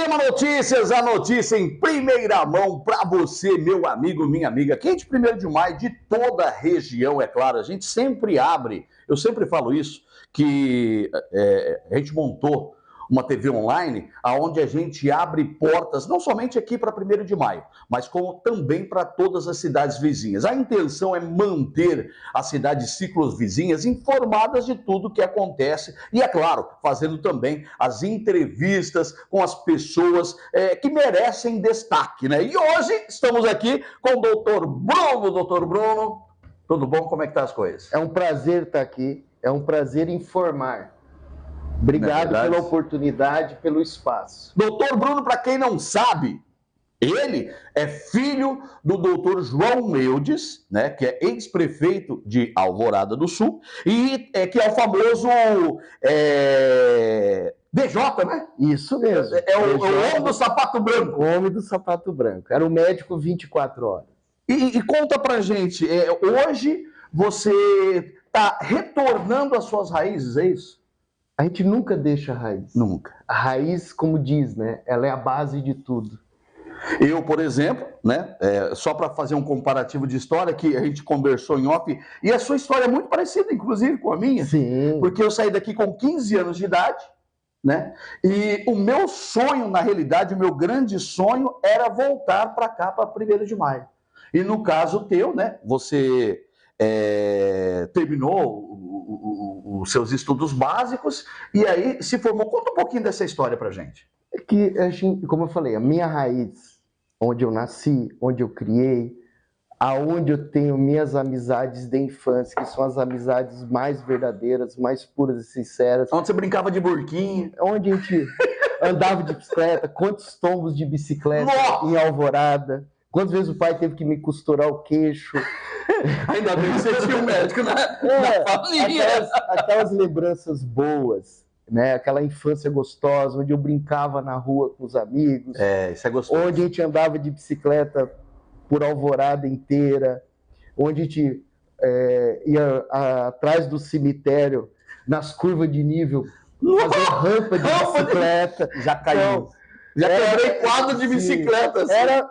Gema Notícias, a notícia em primeira mão para você, meu amigo, minha amiga. Quente 1º de maio de toda a região, é claro. A gente sempre abre, eu sempre falo isso, que a gente montou uma TV online, onde a gente abre portas, não somente aqui para 1º de maio, mas como também para todas as cidades vizinhas. A intenção é manter as cidades ciclovizinhas informadas de tudo que acontece e, é claro, fazendo também as entrevistas com as pessoas que merecem destaque, né? E hoje estamos aqui com o doutor Bruno. Doutor Bruno, tudo bom? Como é que tá as coisas? É um prazer estar aqui, é um prazer informar. Obrigado pela oportunidade, pelo espaço. Doutor Bruno, para quem não sabe, ele é filho do doutor João Eudes, né, que é ex-prefeito de Alvorada do Sul, e que é o famoso DJ, né? Isso mesmo. É o homem do sapato branco. O homem do sapato branco. Era o médico 24 horas. E conta pra gente, hoje você está retornando às suas raízes, é isso? A gente nunca deixa a raiz. Nunca. A raiz, como diz, né? Ela é a base de tudo. Eu, por exemplo, né? Só para fazer um comparativo de história, que a gente conversou em off, e a sua história é muito parecida, inclusive, com a minha. Sim. Porque eu saí daqui com 15 anos de idade, né? E o meu sonho, na realidade, o meu grande sonho era voltar para cá, para 1º de maio. E no caso teu, né? Você terminou os seus estudos básicos e aí se formou. Conta um pouquinho dessa história pra gente. É que, como eu falei, a minha raiz, onde eu nasci, onde eu criei, aonde eu tenho minhas amizades de infância, que são as amizades mais verdadeiras, mais puras e sinceras. Onde você brincava de burquinho. Onde a gente andava de bicicleta, quantos tombos de bicicleta em Alvorada. Quantas vezes o pai teve que me costurar o queixo. Ainda bem que você tinha um médico na família. Aquelas lembranças boas, né? Aquela infância gostosa, onde eu brincava na rua com os amigos. Isso é gostoso. Onde a gente andava de bicicleta por Alvorada inteira. Onde a gente ia atrás do cemitério, nas curvas de nível, fazer rampa de bicicleta. Já caiu. Então, já quebrei quadro de bicicleta. Assim. Era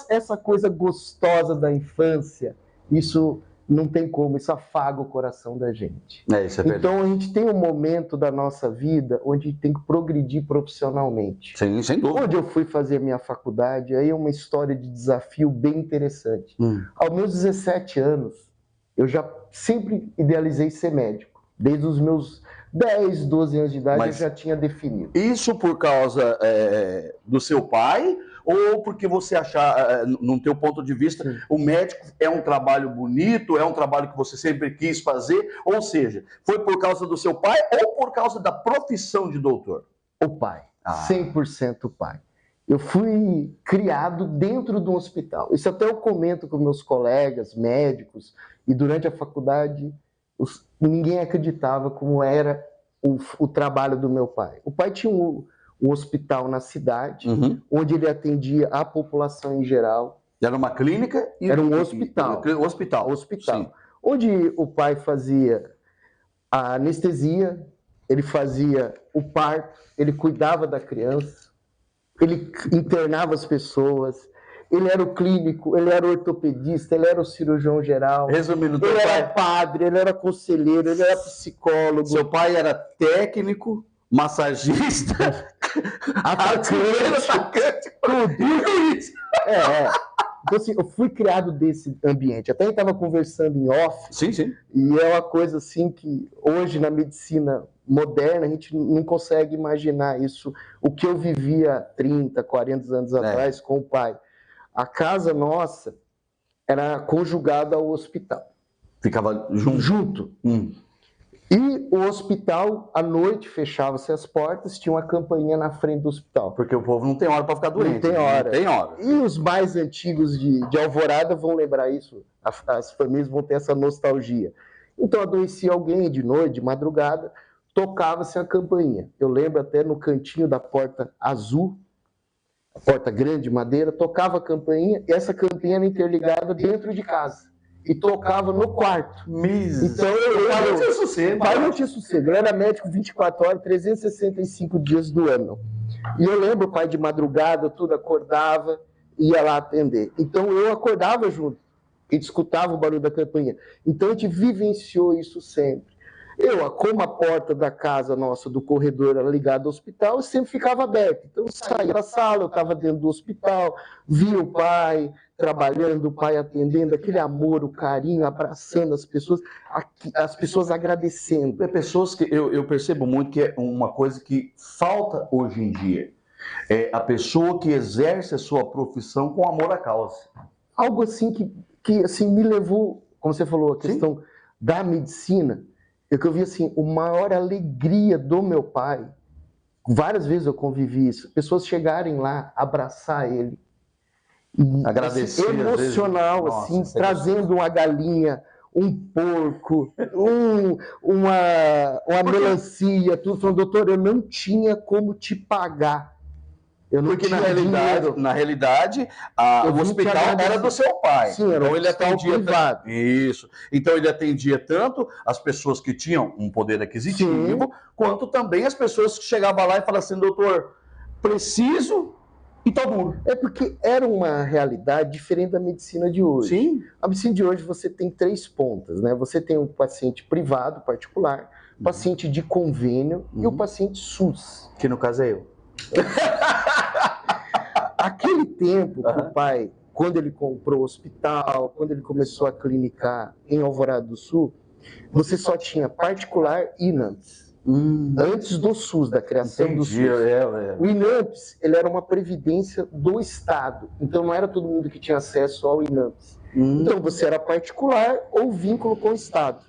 essa coisa gostosa da infância. Isso não tem como, isso afaga o coração da gente. Isso é verdade. Então a gente tem um momento da nossa vida onde a gente tem que progredir profissionalmente. Sim, sem dúvida. Onde eu fui fazer a minha faculdade, aí é uma história de desafio bem interessante. Aos meus 17 anos, eu já sempre idealizei ser médico. Desde os meus 10, 12 anos de idade, eu já tinha definido. Isso por causa do seu pai? Ou porque você achar, no teu ponto de vista, sim, o médico é um trabalho bonito, é um trabalho que você sempre quis fazer? Ou seja, foi por causa do seu pai ou por causa da profissão de doutor? O pai, 100% o pai. Eu fui criado dentro de um hospital. Isso até eu comento com meus colegas médicos, e durante a faculdade ninguém acreditava como era o trabalho do meu pai. O pai tinha um hospital na cidade, onde ele atendia a população em geral. Era uma clínica? Era um hospital. Sim. Onde o pai fazia a anestesia, ele fazia o parto, ele cuidava da criança, ele internava as pessoas, ele era o clínico, ele era o ortopedista, ele era o cirurgião geral. Resumindo, ele era padre, ele era conselheiro, ele era psicólogo. Seu pai era técnico, massagista, atacante, tudo isso. Então, assim, eu fui criado desse ambiente. Até a gente estava conversando em off. Sim, sim. E é uma coisa assim que hoje na medicina moderna a gente não consegue imaginar isso. O que eu vivia 30, 40 anos atrás com o pai. A casa nossa era conjugada ao hospital. Ficava junto? E o hospital, à noite, fechava-se as portas, tinha uma campainha na frente do hospital. Porque o povo não tem hora para ficar doente. Não tem hora. Não tem hora. E os mais antigos de Alvorada vão lembrar isso. As famílias vão ter essa nostalgia. Então, adoecia alguém de noite, de madrugada, tocava-se a campainha. Eu lembro até no cantinho da porta azul, a porta grande de madeira, tocava a campainha, e essa campainha era interligada dentro de casa. E tocava no quarto. Então o pai não tinha sossego. O pai não tinha sossego. Ele era médico 24 horas, 365 dias do ano. E eu lembro, o pai de madrugada, tudo acordava, ia lá atender. Então eu acordava junto, e escutava o barulho da campainha. Então a gente vivenciou isso sempre. Como a porta da casa nossa, do corredor, era ligada ao hospital, eu sempre ficava aberta. Então eu saía da sala, eu estava dentro do hospital, via o pai trabalhando, o pai atendendo, aquele amor, o carinho, abraçando as pessoas agradecendo. É pessoas que eu percebo muito que é uma coisa que falta hoje em dia. É a pessoa que exerce a sua profissão com amor à causa. Algo assim que assim, me levou, como você falou, a questão da medicina, que eu vi assim, a maior alegria do meu pai, várias vezes eu convivi isso, pessoas chegarem lá, abraçar ele, e, agradecer, assim, emocional, vezes, assim, nossa, trazendo uma galinha, um porco, uma melancia, tudo, falando, doutor, eu não tinha como te pagar. Porque na realidade o hospital era do seu pai. Sim, era então ele atendia privado. Isso. Então ele atendia tanto as pessoas que tinham um poder aquisitivo, quanto também as pessoas que chegavam lá e falavam assim, doutor, preciso e todo mundo. É porque era uma realidade diferente da medicina de hoje. Sim. A medicina de hoje você tem 3 pontas, né? Você tem o paciente privado, particular, o paciente de convênio e o paciente SUS. Que no caso é eu. Aquele tempo que o pai, quando ele comprou o hospital, quando ele começou a clinicar em Alvorada do Sul, você só tinha particular e INAMPS. Antes do SUS, da criação do SUS. O INAMPS, ele era uma previdência do Estado. Então não era todo mundo que tinha acesso ao INAMPS. Então você era particular ou vínculo com o Estado.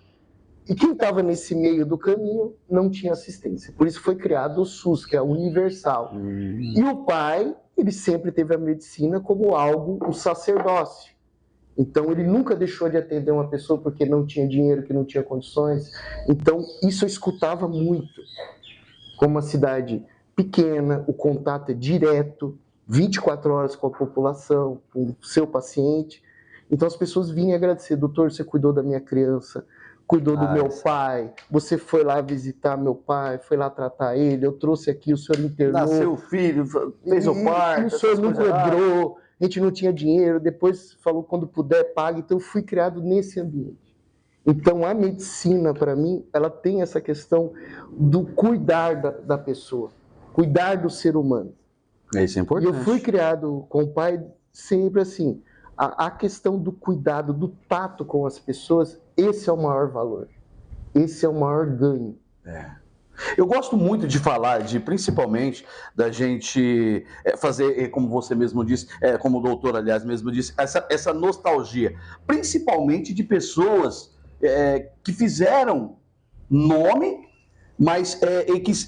E quem estava nesse meio do caminho não tinha assistência. Por isso foi criado o SUS, que é universal. E o pai, ele sempre teve a medicina como algo, um sacerdócio. Então ele nunca deixou de atender uma pessoa porque não tinha dinheiro, que não tinha condições. Então isso eu escutava muito. Como uma cidade pequena, o contato é direto, 24 horas com a população, com o seu paciente. Então as pessoas vinham agradecer, doutor, você cuidou da minha criança, cuidou do meu pai, você foi lá visitar meu pai, foi lá tratar ele, eu trouxe aqui, o senhor internou. Nasceu o filho, fez o parto. E o senhor não cobrou, a gente não tinha dinheiro, depois falou, quando puder, pague. Então eu fui criado nesse ambiente. Então a medicina, para mim, ela tem essa questão do cuidar da pessoa, cuidar do ser humano. Isso é importante. E eu fui criado com o pai sempre assim, a questão do cuidado, do tato com as pessoas, esse é o maior valor. Esse é o maior ganho. Eu gosto muito de falar, principalmente, da gente fazer, como você mesmo disse, como o doutor, aliás, mesmo disse, essa nostalgia. Principalmente de pessoas que fizeram nome, mas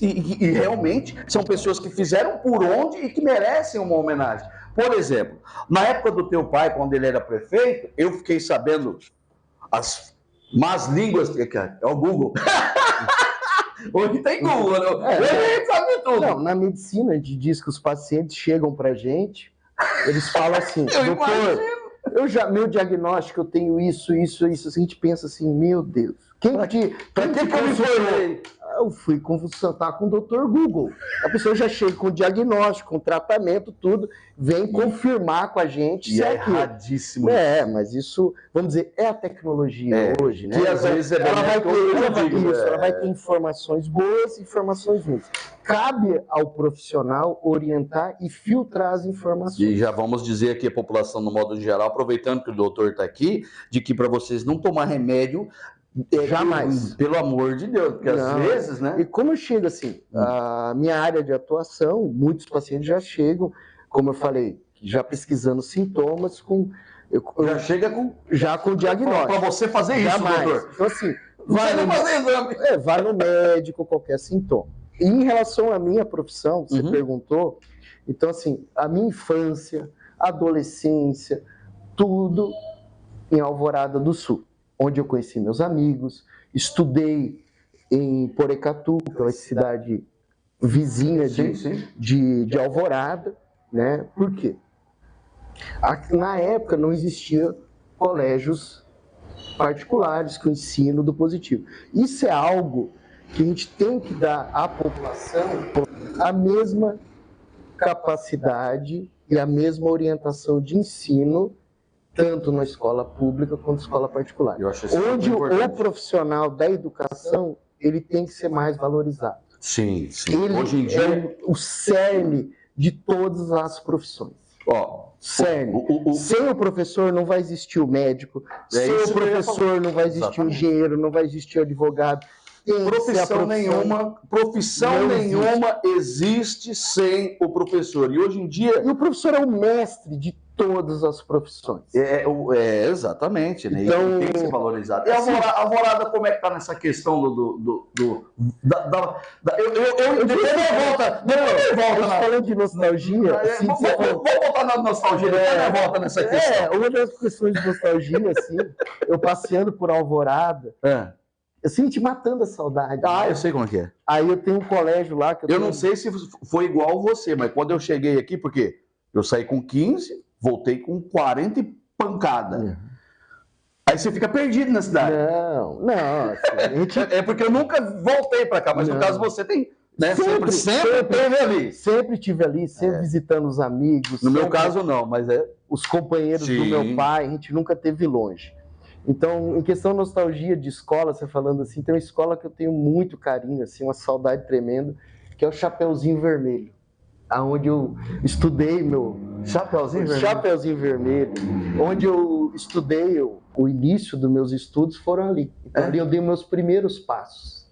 e realmente são pessoas que fizeram por onde e que merecem uma homenagem. Por exemplo, na época do teu pai, quando ele era prefeito, eu fiquei sabendo as más línguas, é o Google. Hoje tem Google, né? Ele sabe tudo. Não, na medicina, a gente diz que os pacientes chegam pra gente, eles falam assim, doutor, meu diagnóstico, eu tenho isso. A gente pensa assim, meu Deus, pra que eu me formei? Eu fui consultar com o doutor Google. A pessoa já chega com diagnóstico, com tratamento, tudo, vem confirmar com a gente. E é erradíssimo. Mas isso, vamos dizer, é a tecnologia hoje, né? Que às vezes ela vai ter informações boas e informações ruins. Cabe ao profissional orientar e filtrar as informações. E já vamos dizer aqui a população, no modo geral, aproveitando que o doutor está aqui, de que para vocês não tomar remédio, jamais. Pelo amor de Deus, porque às vezes, né? E como eu chego assim, a minha área de atuação, muitos pacientes já chegam, como eu falei, já pesquisando sintomas, já chega com diagnóstico. Para você fazer isso, doutor. Então assim, vai no médico, qualquer sintoma. E em relação à minha profissão, você perguntou, então assim, a minha infância, adolescência, tudo em Alvorada do Sul, onde eu conheci meus amigos, estudei em Porecatu, que é uma cidade vizinha de Alvorada, né? Por quê? Na época não existia colégios particulares com ensino do positivo. Isso é algo que a gente tem que dar à população a mesma capacidade e a mesma orientação de ensino, tanto na escola pública quanto na escola particular. Eu acho isso Onde muito o importante. profissional da educação, ele tem que ser mais valorizado. Sim, sim. Ele Hoje em dia, é o cerne de todas as profissões. ó, Cerne. Sem o professor não vai existir o médico, sem o isso que eu ia professor não vai existir o Exatamente. engenheiro, não vai existir o advogado. Tem que ser a profissão nenhuma existe sem o professor. E hoje em dia E o professor é o mestre de todas as profissões. exatamente, né? Então, E tem que ser valorizado. E a Alvorada, como é que tá nessa questão depois falando de nostalgia, assim, vamos voltar na nostalgia, depois volta nessa questão. uma das questões de nostalgia, assim, eu passeando por Alvorada, eu senti matando a saudade. Eu sei como é que é. Aí eu tenho um colégio lá que eu não sei se foi igual você, mas quando eu cheguei aqui, porque eu saí com 15, voltei com 40 e pancada. Aí você fica perdido na cidade. Não, assim, É porque eu nunca voltei para cá, mas no caso você tem, né? Sempre esteve ali. Sempre estive ali, sempre visitando os amigos. No meu caso não, mas os companheiros do meu pai, a gente nunca teve longe. Então, em questão de nostalgia de escola, você falando assim, tem uma escola que eu tenho muito carinho, assim, uma saudade tremenda, que é o Chapeuzinho Vermelho, aonde eu estudei meu Chapeuzinho Vermelho, onde eu estudei o início dos meus estudos foram ali. Então, ali eu dei meus primeiros passos.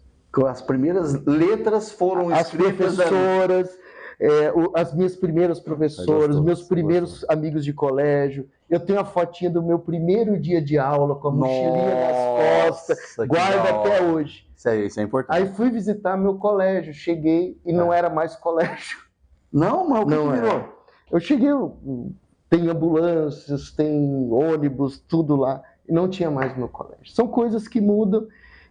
As primeiras letras foram escritas as professoras, as minhas primeiras professoras, meus primeiros amigos de colégio. Eu tenho a fotinha do meu primeiro dia de aula com a mochilinha nas costas, guardo até hoje. Isso é importante. Aí fui visitar meu colégio, cheguei e não era mais colégio. Não, mas o que virou? Eu cheguei, tem ambulâncias, tem ônibus, tudo lá, e não tinha mais meu colégio. São coisas que mudam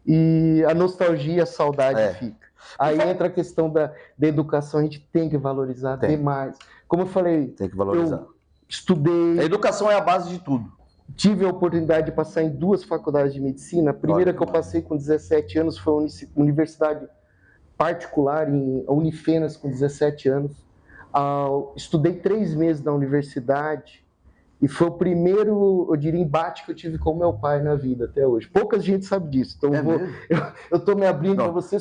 e a nostalgia, a saudade fica. Aí entra a questão da educação, a gente tem que valorizar demais. Como eu falei, tem que valorizar. Eu estudei. A educação é a base de tudo. Tive a oportunidade de passar em 2 faculdades de medicina. A primeira que eu passei com 17 anos foi uma universidade particular, em Unifenas, com 17 anos. Estudei 3 meses na universidade e foi o primeiro, eu diria, embate que eu tive com meu pai na vida até hoje. Pouca gente sabe disso, então eu estou me abrindo para você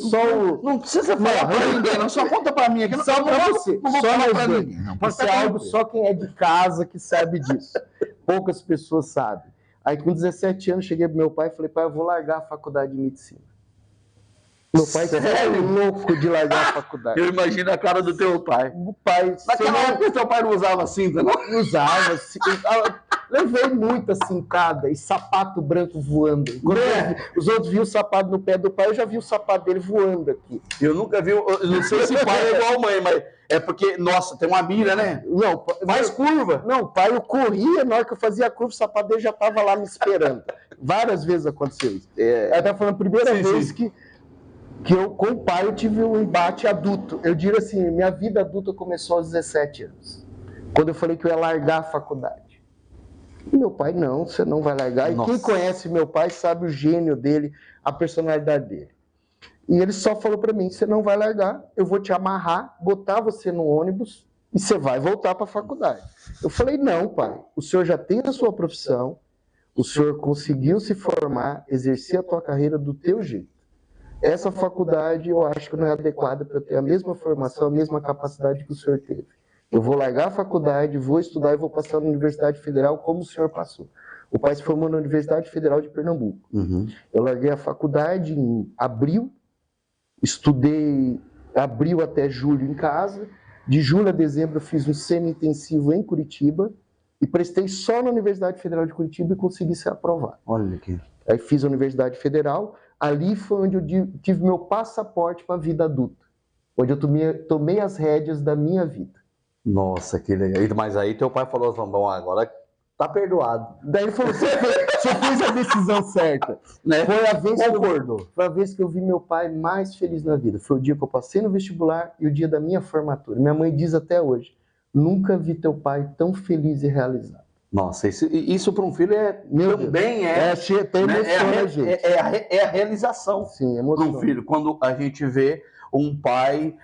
Não precisa falar para ninguém, não, só conta para mim aqui. Só para você, não vou falar para ninguém. Isso é algo só quem é de casa que sabe disso. Poucas pessoas sabem. Aí com 17 anos cheguei pro meu pai e falei, pai, eu vou largar a faculdade de medicina. Meu pai é louco de largar a faculdade. Eu imagino a cara do teu pai. O pai, naquela época, teu pai não usava cinta, não? Usava. Levei muita cintada e sapato branco voando. Quando os outros viam o sapato no pé do pai, eu já vi o sapato dele voando aqui. Eu nunca vi, eu não sei se pai é igual a mãe, mas é porque, nossa, tem uma mira, né? Não, mais curva. Não, pai, eu corria, na hora que eu fazia a curva, o sapato dele já estava lá me esperando. Várias vezes aconteceu isso. Aí tá falando, a primeira vez que eu, com o pai, eu tive um embate adulto. Eu diria assim, minha vida adulta começou aos 17 anos. Quando eu falei que eu ia largar a faculdade. E meu pai, não, você não vai largar. E quem conhece meu pai sabe o gênio dele, a personalidade dele. E ele só falou para mim, você não vai largar, eu vou te amarrar, botar você no ônibus e você vai voltar para a faculdade. Eu falei, não, pai, o senhor já tem a sua profissão, o senhor conseguiu se formar, exercer a tua carreira do teu jeito. Essa faculdade eu acho que não é adequada para eu ter a mesma formação, a mesma capacidade que o senhor teve. Eu vou largar a faculdade, vou estudar e vou passar na Universidade Federal como o senhor passou. O pai se formou na Universidade Federal de Pernambuco. Eu larguei a faculdade em abril, estudei abril até julho em casa. De julho a dezembro eu fiz um semi-intensivo em Curitiba e prestei só na Universidade Federal de Curitiba e consegui ser aprovado. Olha aqui. Aí fiz a Universidade Federal. Ali foi onde eu tive meu passaporte para a vida adulta, onde eu tomei as rédeas da minha vida. Nossa, que legal. Mas aí teu pai falou, bom, agora tá perdoado. Daí ele falou, você fez a decisão certa. Né? Foi a vez que eu vi meu pai mais feliz na vida. Foi o dia que eu passei no vestibular e o dia da minha formatura. Minha mãe diz até hoje, nunca vi teu pai tão feliz e realizado. Nossa, isso para um filho também a realização. Sim, para um filho, quando a gente vê um pai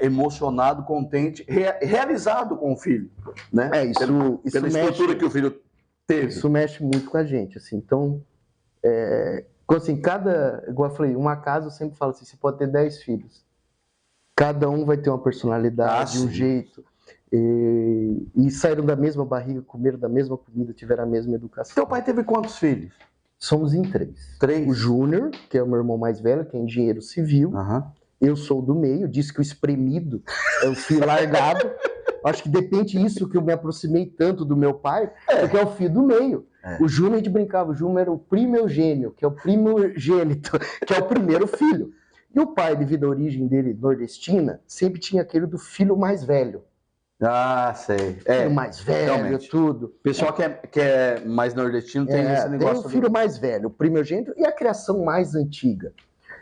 emocionado, contente, realizado com o filho, né? Isso pela estrutura que o filho teve. Isso mexe muito com a gente, assim. Então, assim, igual eu falei, uma casa eu sempre falo assim, você pode ter 10 filhos. Cada um vai ter uma personalidade, um jeito. E saíram da mesma barriga, comeram da mesma comida, tiveram a mesma educação. Teu pai teve quantos filhos? Somos em 3. 3? O Júnior, que é o meu irmão mais velho, que é engenheiro civil. Eu sou do meio, disse que o espremido é o filho largado. Acho que depende disso que eu me aproximei tanto do meu pai, porque é o filho do meio. O Júnior, a gente brincava, o Júnior era o primogênio, que é o primogênito, que é o primeiro filho. E o pai, devido à origem dele nordestina, sempre tinha aquele do filho mais velho. Ah, sei. Filho mais velho, realmente. tudo. O pessoal que é mais nordestino tem esse negócio. Tem o filho mais velho, o primogênito, e a criação mais antiga.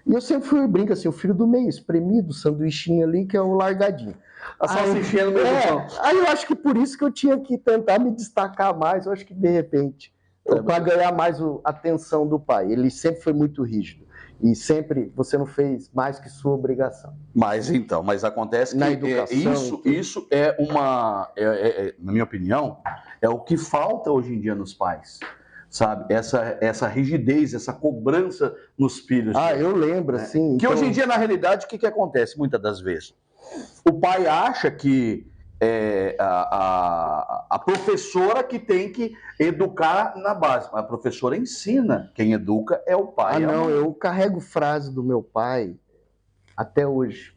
E eu sempre fui, brinco assim, o filho do meio, espremido, sanduichinho ali, que é o largadinho. A salsichinha no meio do pão. Aí eu acho que por isso que eu tinha que tentar me destacar mais, eu acho que de repente, para ganhar mais a atenção do pai. Ele sempre foi muito rígido. E sempre você não fez mais que sua obrigação. Mas acontece que na educação, isso é uma, na minha opinião, é o que falta hoje em dia nos pais, sabe? Essa rigidez, essa cobrança nos filhos. Eu lembro, assim. Que hoje em dia, na realidade, o que acontece muitas das vezes? O pai acha que a professora que tem que educar na base. A professora ensina, quem educa é o pai. Eu carrego frase do meu pai até hoje.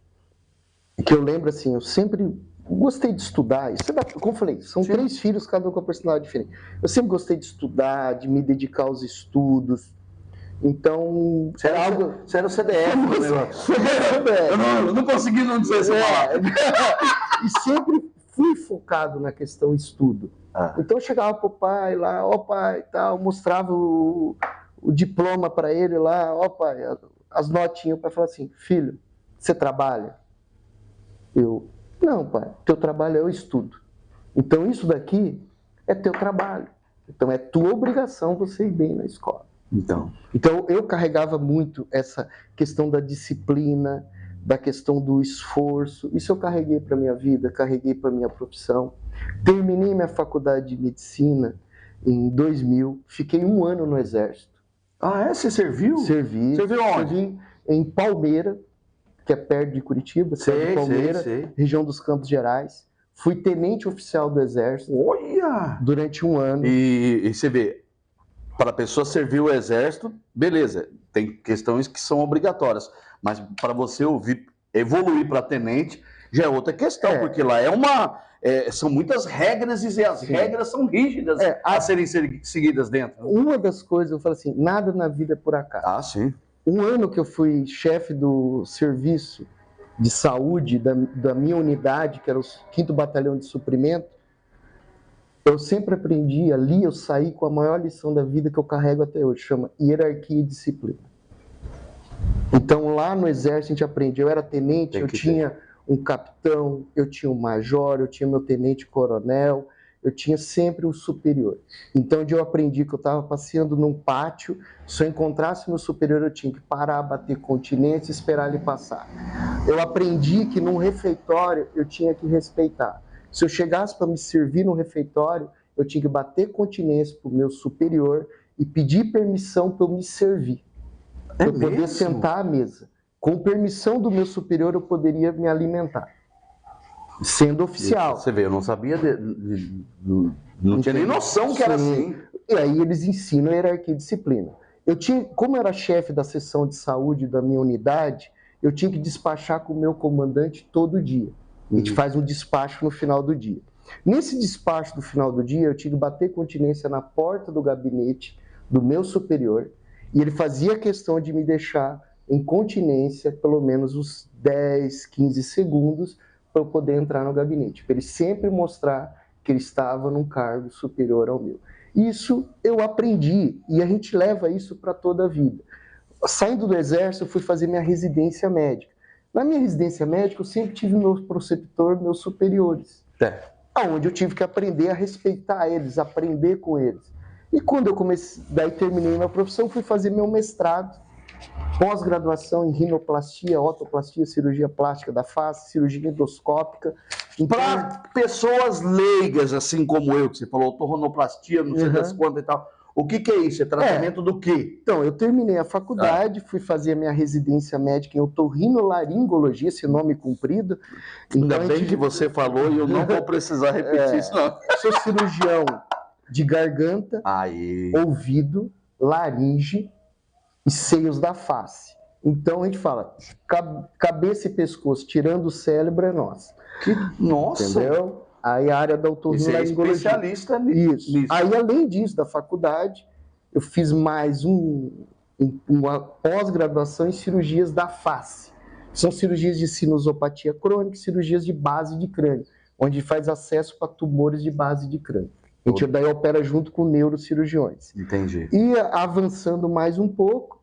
Que eu lembro assim, eu sempre gostei de estudar. Isso como eu falei, são 3 filhos, cada um com a personalidade diferente. Eu sempre gostei de estudar, de me dedicar aos estudos. Então, você era o CDF, eu não consegui não dizer essa palavra. E sempre fui focado na questão estudo. Então eu chegava pro pai lá, pai, tal, mostrava o diploma para ele lá, pai, as notinhas, o pai falava assim, filho, você trabalha? Eu, não, pai, teu trabalho é o estudo. Então isso daqui é teu trabalho. Então é tua obrigação você ir bem na escola. Então eu carregava muito essa questão da disciplina, da questão do esforço. Isso eu carreguei para minha vida, carreguei para minha profissão. Terminei minha faculdade de medicina em 2000, fiquei 1 ano no Exército. Você serviu? Servi. Serviu onde? Servi em Palmeira, que é perto de Curitiba, Palmeira, região dos Campos Gerais. Fui tenente oficial do Exército. Olha! Durante 1 ano. E você vê, para a pessoa servir o Exército, beleza, tem questões que são obrigatórias, mas para você evoluir para tenente já é outra questão, porque lá são muitas regras e as regras são rígidas a serem seguidas dentro. Uma das coisas, eu falo assim, nada na vida é por acaso. Sim. 1 ano que eu fui chefe do serviço de saúde da minha unidade, que era o 5º Batalhão de Suprimento, eu sempre aprendi, ali eu saí com a maior lição da vida que eu carrego até hoje, chama hierarquia e disciplina. Então lá no Exército a gente aprende, eu era tenente, eu tinha um capitão, eu tinha um major, eu tinha meu tenente-coronel, eu tinha sempre um superior. Então eu aprendi que eu estava passeando num pátio, se eu encontrasse meu superior eu tinha que parar, bater continência e esperar ele passar. Eu aprendi que num refeitório eu tinha que respeitar. Se eu chegasse para me servir no refeitório, eu tinha que bater continência para o meu superior e pedir permissão para eu me servir. Para eu poder sentar à mesa. Com permissão do meu superior, eu poderia me alimentar. Sendo oficial. Você vê, eu não sabia, não tinha nem noção que era assim. E aí eles ensinam hierarquia e disciplina. Como eu era chefe da seção de saúde da minha unidade, eu tinha que despachar com o meu comandante todo dia. A gente faz um despacho no final do dia. Nesse despacho do final do dia, eu tinha que bater continência na porta do gabinete do meu superior, e ele fazia questão de me deixar em continência pelo menos uns 10, 15 segundos para eu poder entrar no gabinete, para ele sempre mostrar que ele estava num cargo superior ao meu. Isso eu aprendi, e a gente leva isso para toda a vida. Saindo do Exército, eu fui fazer minha residência médica. Na minha residência médica, eu sempre tive meu preceptor, meus superiores. Onde eu tive que aprender a respeitar eles, aprender com eles. E quando eu comecei, daí terminei minha profissão, fui fazer meu mestrado pós-graduação em rinoplastia, otoplastia, cirurgia plástica da face, cirurgia endoscópica. Então, para pessoas leigas, assim como eu, que você falou, ortonoplastia, não sei das quantas e tal. O que é isso? É tratamento do quê? Então, eu terminei a faculdade, fui fazer a minha residência médica em otorrinolaringologia, esse nome comprido. Ainda bem que você falou e eu não vou precisar repetir isso, não. Sou cirurgião de garganta, ouvido, laringe e seios da face. Então, a gente fala, cabeça e pescoço, tirando o cérebro, é nosso. Nossa! Entendeu? Aí a área da otorrinolaringologia. Você é especialista nisso. Aí, além disso, da faculdade, eu fiz mais uma pós-graduação em cirurgias da face. São cirurgias de sinusopatia crônica e cirurgias de base de crânio, onde faz acesso para tumores de base de crânio. A gente daí opera junto com neurocirurgiões. Entendi. E avançando mais um pouco,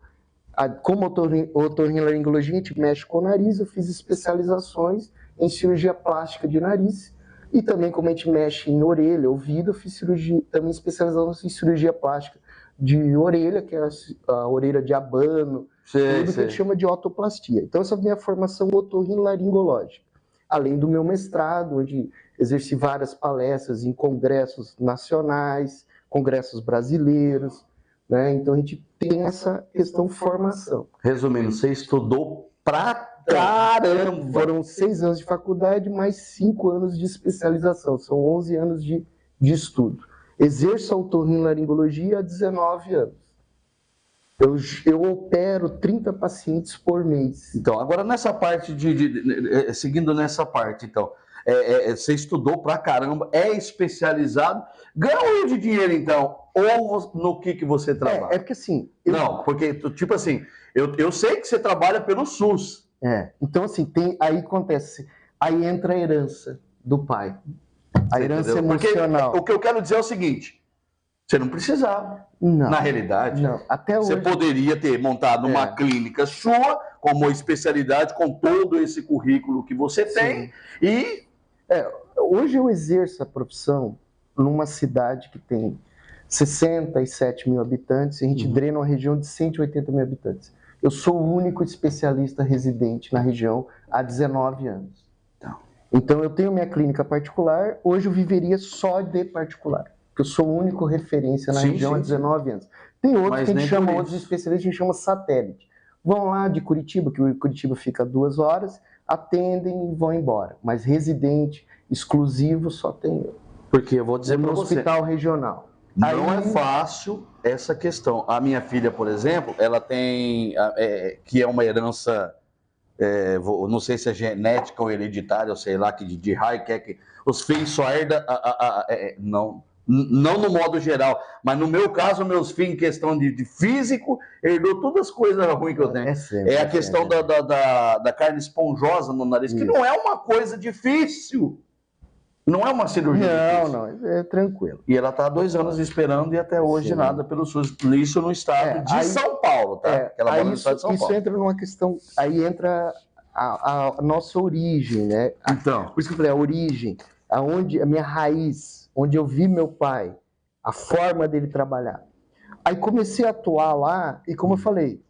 como otorrinolaringologia, a gente mexe com o nariz, eu fiz especializações em cirurgia plástica de nariz. E também, como a gente mexe em orelha, ouvido, eu fiz cirurgia, também especialização em cirurgia plástica de orelha, que é a orelha de abano, tudo que a gente chama de otoplastia. Então, essa é a minha formação otorrinolaringológica. Além do meu mestrado, onde exerci várias palestras em congressos nacionais, congressos brasileiros, né? Então, a gente tem essa questão formação. Resumindo, você estudou pra caramba! Foram 6 anos de faculdade, mais 5 anos de especialização. São 11 anos de estudo. Exerço a otorrinolaringologia há 19 anos. Eu opero 30 pacientes por mês. Então, agora nessa parte seguindo nessa parte, então, você estudou pra caramba, é especializado, ganha de dinheiro, então, ou no que você trabalha? Porque assim... Não, porque, tipo assim, eu sei que você trabalha pelo SUS. Então assim, aí acontece, aí entra a herança do pai, a herança emocional. Porque o que eu quero dizer é o seguinte, você não precisava, não, na realidade. Não, até hoje... Você poderia ter montado uma clínica sua, como especialidade, com todo esse currículo que você tem, e... Hoje eu exerço a profissão numa cidade que tem 67 mil habitantes, e a gente drena uma região de 180 mil habitantes. Eu sou o único especialista residente na região há 19 anos. Então, eu tenho minha clínica particular, hoje eu viveria só de particular, porque eu sou o único referência na região há 19 anos. Tem outros que a gente chama, outros especialistas, a gente chama satélite. Vão lá de Curitiba, que o Curitiba fica 2 horas, atendem e vão embora. Mas residente, exclusivo, só tem eu. Porque eu vou dizer para você... No hospital regional. Não é fácil essa questão. A minha filha, por exemplo, ela tem, que é uma herança, não sei se é genética ou hereditária, ou sei lá, que de raio, que é que os filhos só herdam, não no modo geral, mas no meu caso, meus filhos, em questão de físico, herdou todas as coisas ruins que eu tenho. É a questão da carne esponjosa no nariz, que não é uma coisa difícil. Não é uma cirurgia difícil. Não, é tranquilo. E ela está há 2 anos esperando e até hoje nada pelo SUS. Isso no estado de São Paulo, tá? Ela mora no estado de São Paulo. Isso entra numa questão... Aí entra a nossa origem, né? Então. Por isso que eu falei, a origem, a minha raiz, onde eu vi meu pai, a forma dele trabalhar. Aí comecei a atuar lá e, como eu falei,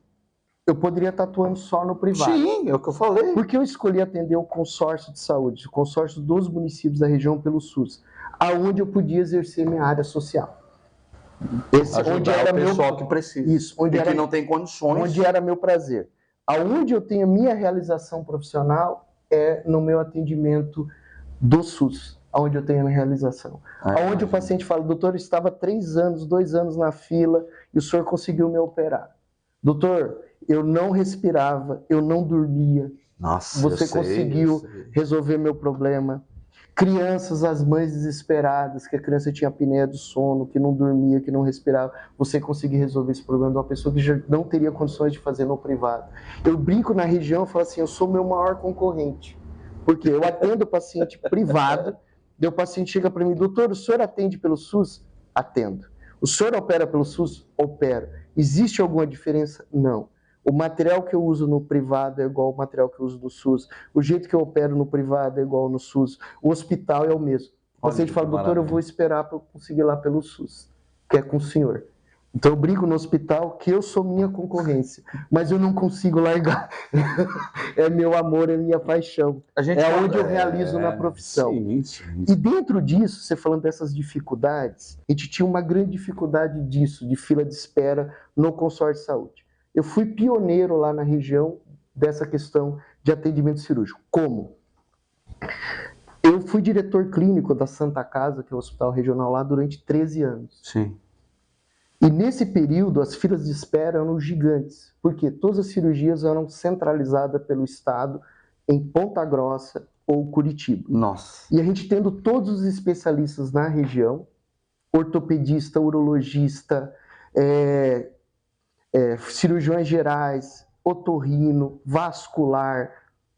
eu poderia estar atuando só no privado. Sim, é o que eu falei. Porque eu escolhi atender o consórcio de saúde, o consórcio dos municípios da região pelo SUS, aonde eu podia exercer minha área social. Onde era o pessoal que precisa. Isso, onde que não tem condições. Onde era meu prazer. Aonde eu tenho a minha realização profissional é no meu atendimento do SUS, onde eu tenho a minha realização. Onde o paciente fala, doutor, eu estava 2 anos na fila e o senhor conseguiu me operar. Doutor, eu não respirava, eu não dormia. Nossa, você conseguiu resolver meu problema. Crianças, as mães desesperadas, que a criança tinha apneia do sono, que não dormia, que não respirava. Você conseguiu resolver esse problema de uma pessoa que já não teria condições de fazer no privado. Eu brinco na região e falo assim, eu sou o meu maior concorrente. Porque eu atendo o paciente privado, daí o paciente chega para mim, doutor, o senhor atende pelo SUS? Atendo. O senhor opera pelo SUS? Opera. Existe alguma diferença? Não. O material que eu uso no privado é igual ao material que eu uso no SUS. O jeito que eu opero no privado é igual no SUS. O hospital é o mesmo. O paciente fala, doutor, eu vou esperar para eu conseguir lá pelo SUS, que é com o senhor. Então eu brinco no hospital que eu sou minha concorrência, mas eu não consigo largar. É meu amor, é minha paixão. É onde eu realizo na profissão. Sim, sim. E dentro disso, você falando dessas dificuldades, a gente tinha uma grande dificuldade disso, de fila de espera no consórcio de saúde. Eu fui pioneiro lá na região dessa questão de atendimento cirúrgico. Como? Eu fui diretor clínico da Santa Casa, que é o hospital regional lá, durante 13 anos. Sim. E nesse período, as filas de espera eram gigantes, porque todas as cirurgias eram centralizadas pelo Estado em Ponta Grossa ou Curitiba. Nossa. E a gente tendo todos os especialistas na região, ortopedista, urologista, cirurgiões gerais, otorrino, vascular,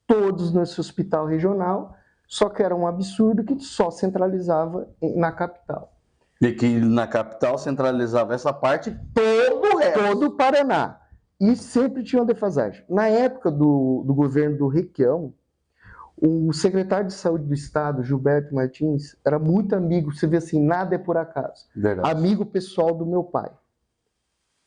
todos nesse hospital regional, só que era um absurdo que só centralizava na capital. E que na capital centralizava essa parte, todo o resto. Todo o Paraná. E sempre tinha uma defasagem. Na época do governo do Requião, o secretário de saúde do estado, Gilberto Martins, era muito amigo, você vê assim, nada é por acaso. Verdade. Amigo pessoal do meu pai.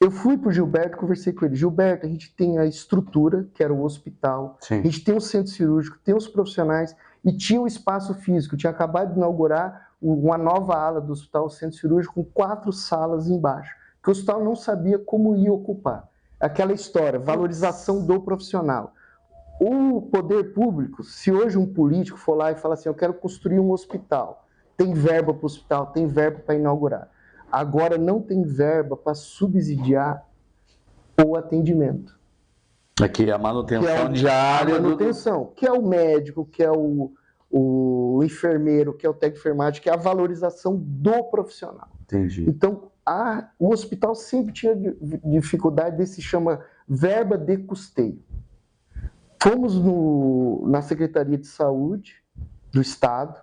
Eu fui para o Gilberto, conversei com ele. Gilberto, a gente tem a estrutura, que era o hospital, Sim. A gente tem o centro cirúrgico, tem os profissionais e tinha o espaço físico. Tinha acabado de inaugurar uma nova ala do hospital, o centro cirúrgico, com 4 salas embaixo, que o hospital não sabia como ia ocupar. Aquela história, valorização do profissional. O poder público, se hoje um político for lá e falar assim, eu quero construir um hospital, tem verba para o hospital, tem verba para inaugurar. Agora não tem verba para subsidiar o atendimento. Aqui a manutenção diária. A manutenção, que é o médico, que é o enfermeiro, que é o técnico de enfermagem, que é a valorização do profissional. Entendi. Então, o hospital sempre tinha dificuldade desse chama verba de custeio. Fomos na Secretaria de Saúde do Estado,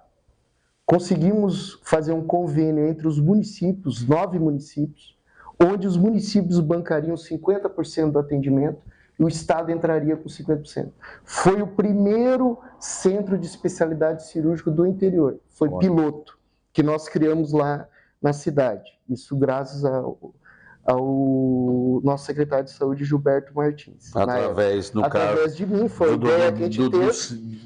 conseguimos fazer um convênio entre os municípios, 9 municípios, onde os municípios bancariam 50% do atendimento e o Estado entraria com 50%. Foi o primeiro centro de especialidade cirúrgica do interior. Foi piloto, que nós criamos lá na cidade. Isso graças ao nosso secretário de saúde, Gilberto Martins. Através de mim, foi a ideia que a gente teve.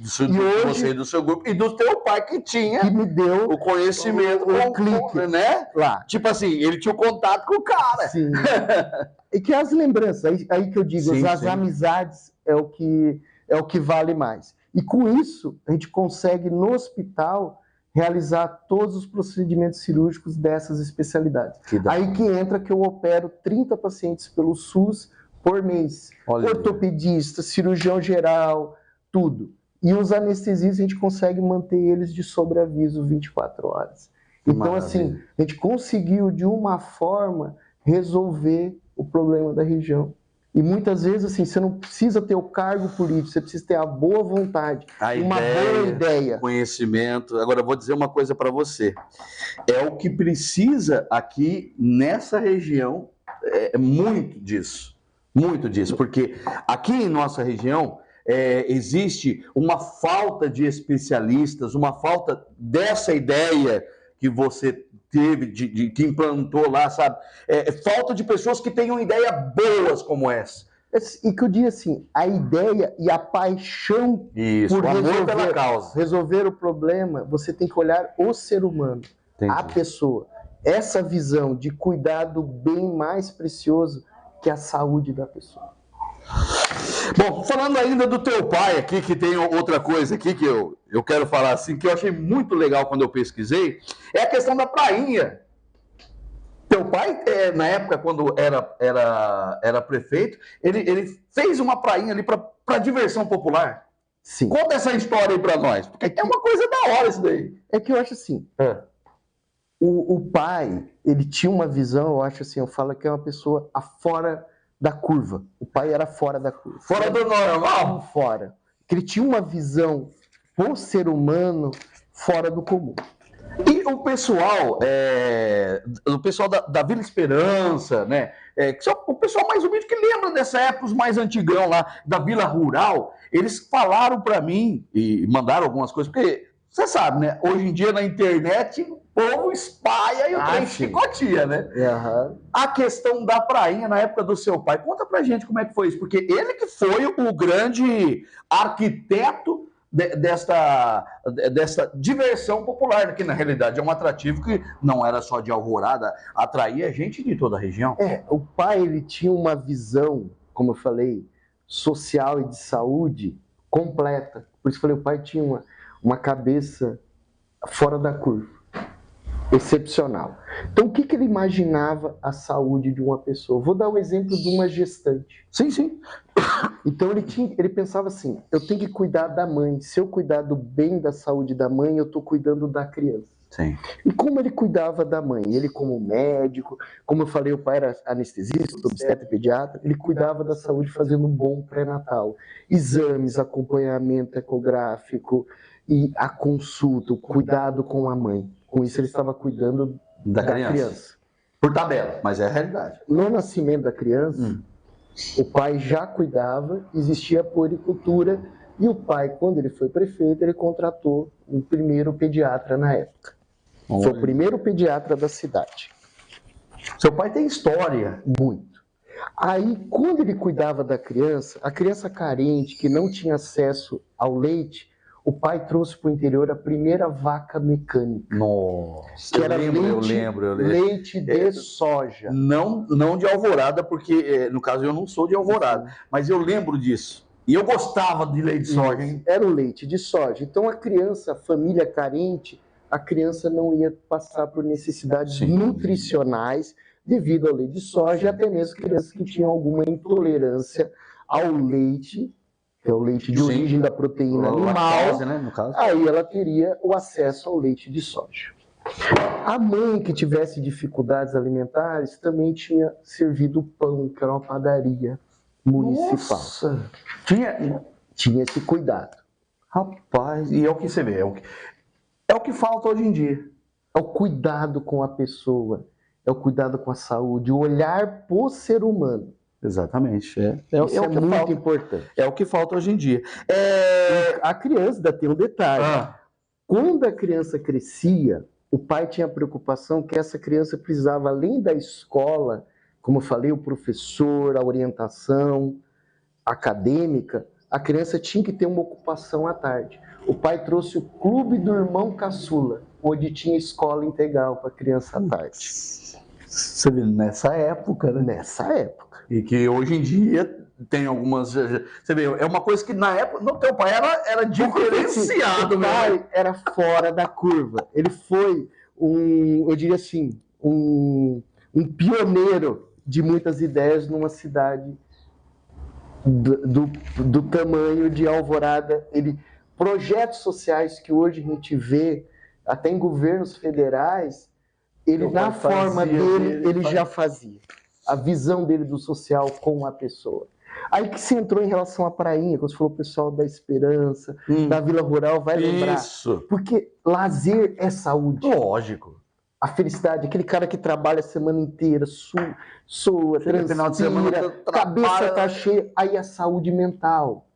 Você, do seu grupo, e do teu pai que me deu o conhecimento, o clique, né? Lá. Tipo assim, ele tinha o contato com o cara. Sim. E que as lembranças, aí que eu digo, sim, as amizades é o que vale mais. E com isso, a gente consegue no hospital realizar todos os procedimentos cirúrgicos dessas especialidades. Aí que entra que eu opero 30 pacientes pelo SUS por mês. Olha, ortopedista, cirurgião geral, tudo. E os anestesistas a gente consegue manter eles de sobreaviso 24 horas. Então, assim, a gente conseguiu de uma forma resolver o problema da região. E muitas vezes, assim, você não precisa ter o cargo político, você precisa ter a boa vontade, boa ideia. Conhecimento. Agora, eu vou dizer uma coisa para você. É o que precisa aqui nessa região, muito disso. Muito disso. Porque aqui em nossa região existe uma falta de especialistas, uma falta dessa ideia que você teve, que implantou lá, sabe? Falta de pessoas que tenham ideias boas como essa. E que eu digo assim, a ideia e a paixão por amor pela causa. Resolver o problema, você tem que olhar o ser humano, a pessoa. Essa visão de cuidar do bem mais precioso que a saúde da pessoa. Bom, falando ainda do teu pai aqui, que tem outra coisa aqui que eu quero falar assim, que eu achei muito legal quando eu pesquisei, é a questão da prainha. Teu pai, na época, quando era prefeito, ele fez uma prainha ali para diversão popular. Sim. Conta essa história aí para nós, porque é uma coisa da hora isso daí. É que eu acho assim, o pai, ele tinha uma visão, eu acho assim, eu falo que é uma pessoa fora da curva. O pai era fora da curva. Fora do normal? Fora. Ele tinha uma visão pro ser humano fora do comum. E o pessoal da Vila Esperança, né? O pessoal mais humilde que lembra dessa época, os mais antigão lá, da Vila Rural, eles falaram para mim, e mandaram algumas coisas, porque você sabe, né? Hoje em dia na internet o povo espalha e o trem chicotia, né? Uhum. A questão da prainha na época do seu pai, conta pra gente como é que foi isso, porque ele que foi o grande arquiteto desta diversão popular, que na realidade é um atrativo que não era só de Alvorada, atraía gente de toda a região. O pai, ele tinha uma visão, como eu falei, social e de saúde completa. Por isso eu falei, o pai tinha uma cabeça fora da curva, excepcional. Então, o que ele imaginava a saúde de uma pessoa? Vou dar o exemplo de uma gestante. Sim. Então, ele pensava assim, eu tenho que cuidar da mãe. Se eu cuidar do bem da saúde da mãe, eu estou cuidando da criança. Sim. E como ele cuidava da mãe? Ele como médico, como eu falei, o pai era anestesista, obstetra e pediatra, ele cuidava da saúde fazendo um bom pré-natal. Exames, acompanhamento ecográfico e a consulta, o cuidado com a mãe. Com isso ele estava cuidando da criança. Por tabela, mas é a realidade. No nascimento da criança, o pai já cuidava, existia a puericultura, e o pai, quando ele foi prefeito, ele contratou o primeiro pediatra na época. Foi o primeiro pediatra da cidade. Seu pai tem história. Muito. Aí, quando ele cuidava da criança, a criança carente, que não tinha acesso ao leite, o pai trouxe para o interior a primeira vaca mecânica. Nossa, que era eu lembro. Leite de soja. Não de Alvorada, porque, no caso, eu não sou de Alvorada, mas eu lembro disso. E eu gostava de leite de soja, hein? Era o leite de soja. Então, a criança, a família carente, a criança não ia passar por necessidades nutricionais devido ao leite de soja, e até mesmo crianças que tinham alguma intolerância ao leite, que é o leite de origem da proteína animal, lactose, né, no caso. Aí ela teria o acesso ao leite de soja. A mãe que tivesse dificuldades alimentares também tinha servido pão, que era uma padaria municipal. Nossa. Tinha esse cuidado. Rapaz, e é o que você vê, é o que falta hoje em dia. É o cuidado com a pessoa, é o cuidado com a saúde, o olhar pro ser humano. Exatamente. Isso é muito importante. É o que falta hoje em dia. A criança, ainda tem um detalhe. Quando a criança crescia, o pai tinha a preocupação que essa criança precisava, além da escola, como eu falei, o professor, a orientação acadêmica, a criança tinha que ter uma ocupação à tarde. O pai trouxe o clube do irmão caçula, onde tinha escola integral para criança à tarde. Você vê, nessa época, né? Nessa época. E que hoje em dia tem algumas... Você vê, é uma coisa que na época, no teu pai era diferenciado. O pai era fora da curva. Ele foi eu diria assim, um pioneiro de muitas ideias numa cidade do tamanho de Alvorada. Projetos sociais que hoje a gente vê, até em governos federais, na forma dele, ele já fazia. A visão dele do social com a pessoa. Aí que se entrou em relação à prainha, quando você falou o pessoal da Esperança, da Vila Rural, vai lembrar. Isso. Porque lazer é saúde. Lógico. A felicidade, aquele cara que trabalha a semana inteira, soa, transpira, cabeça tá cheia, aí a saúde mental.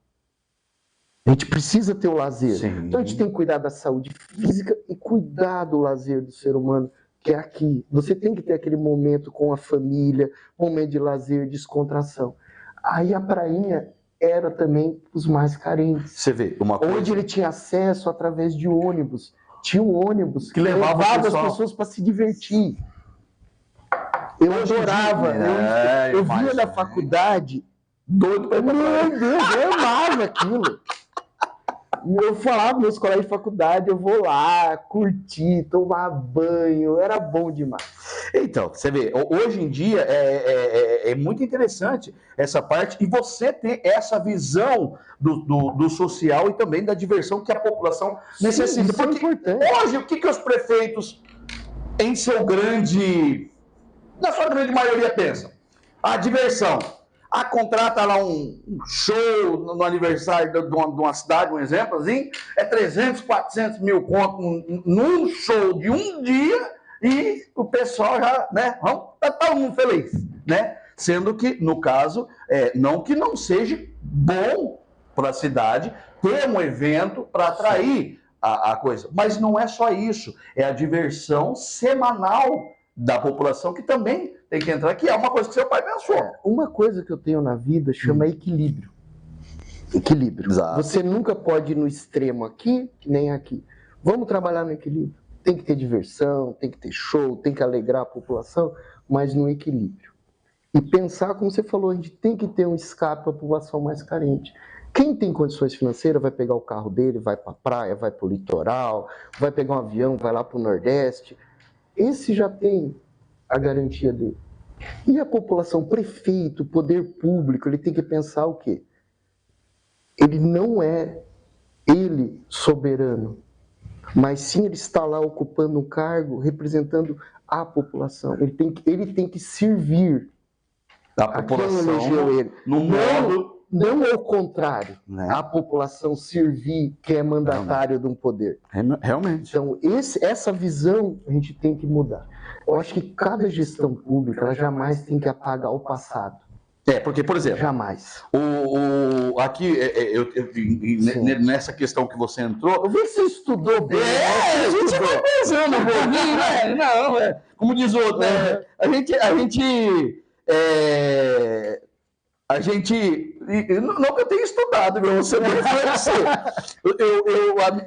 A gente precisa ter o lazer. Sim. Então a gente tem que cuidar da saúde física e cuidar do lazer do ser humano, que é aqui. Você tem que ter aquele momento com a família, momento de lazer, descontração. Aí a prainha era também os mais carentes. Você vê, uma coisa... Onde ele tinha acesso através de ônibus. Tinha um ônibus que levava as pessoas para se divertir. Eu adorava. Eu via na faculdade, doido para ir pra praia. Meu Deus, eu amava aquilo. Eu falava para meus colegas de faculdade, eu vou lá, curtir, tomar banho, era bom demais. Então, você vê, hoje em dia é muito interessante essa parte, e você ter essa visão do social e também da diversão que a população necessita. Isso é importante. Hoje, o que os prefeitos, na sua grande maioria, pensam? A diversão. Contrata lá um show no aniversário de uma cidade, um exemplo assim, 300, 400 mil conto num show de um dia, e o pessoal já, né, tá todo mundo feliz, né? Sendo que, no caso, não que não seja bom para a cidade ter um evento para atrair a coisa. Mas não é só isso, é a diversão semanal da população que também tem que entrar, que é uma coisa que seu pai pensou. Uma coisa que eu tenho na vida chama equilíbrio. Equilíbrio. Exato. Você nunca pode ir no extremo aqui, nem aqui. Vamos trabalhar no equilíbrio. Tem que ter diversão, tem que ter show, tem que alegrar a população, mas no equilíbrio. E pensar, como você falou, a gente tem que ter um escape para a população mais carente. Quem tem condições financeiras vai pegar o carro dele, vai para a praia, vai para o litoral, vai pegar um avião, vai lá para o Nordeste. Esse já tem a garantia dele. E a população, prefeito, poder público, ele tem que pensar o quê? Ele não é ele soberano, mas sim ele está lá ocupando um cargo representando a população. Ele tem que servir A população quem elegeu ele. no modo... Não ao contrário, Né? a população servir quem é mandatário de um poder. Realmente. Então, essa visão a gente tem que mudar. Eu acho que cada gestão pública ela jamais tem que apagar o passado. Porque, por exemplo, Jamais. aqui, nessa questão que você entrou... Eu vi que você estudou bem. a gente vai pensando um pouquinho, né? Não, como diz o outro, né? A gente, não que eu tenha estudado, meu, você não